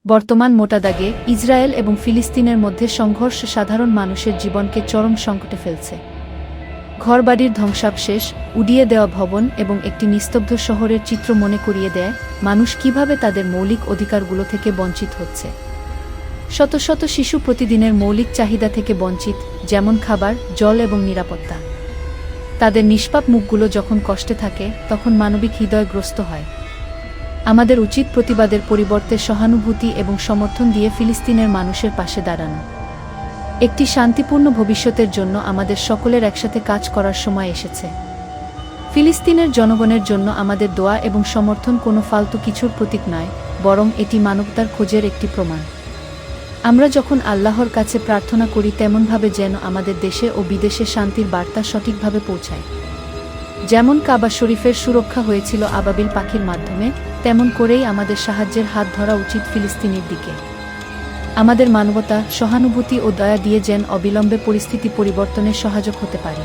বর্তমান মোটা দাগে ইসরায়েল এবং ফিলিস্তিনের মধ্যে সংঘর্ষ সাধারণ মানুষের জীবনকে চরম সংকটে ফেলছে। ঘরবাড়ির ধ্বংসাবশেষ, উড়িয়ে দেওয়া ভবন এবং একটি নিস্তব্ধ শহরের চিত্র মনে করিয়ে দেয় মানুষ কিভাবে তাদের মৌলিক অধিকারগুলো থেকে বঞ্চিত হচ্ছে। শত শত শিশু প্রতিদিনের মৌলিক চাহিদা থেকে বঞ্চিত, যেমন খাবার, জল এবং নিরাপত্তা। তাদের নিষ্পাপ মুখগুলো যখন কষ্টে থাকে তখন মানবিক হৃদয়গ্রস্ত হয়। আমাদের উচিত প্রতিবাদের পরিবর্তে সহানুভূতি এবং সমর্থন দিয়ে ফিলিস্তিনের মানুষের পাশে দাঁড়ানো। একটি শান্তিপূর্ণ ভবিষ্যতের জন্য আমাদের সকলের একসাথে কাজ করার সময় এসেছে। ফিলিস্তিনের জনগণের জন্য আমাদের দোয়া এবং সমর্থন কোনো ফালতু কিছুর প্রতীক নয়, বরং এটি মানবতার খোঁজের একটি প্রমাণ। আমরা যখন আল্লাহর কাছে প্রার্থনা করি তেমনভাবে যেন আমাদের দেশে ও বিদেশে শান্তির বার্তা সঠিকভাবে পৌঁছায়। যেমন কাবা শরীফের সুরক্ষা হয়েছিল আবাবিল পাখির মাধ্যমে, তেমন করেই আমাদের সাহায্যের হাত ধরা উচিত ফিলিস্তিনের দিকে। আমাদের মানবতা, সহানুভূতি ও দয়া দিয়ে যেন অবিলম্বে পরিস্থিতি পরিবর্তনে সহায়ক হতে পারে।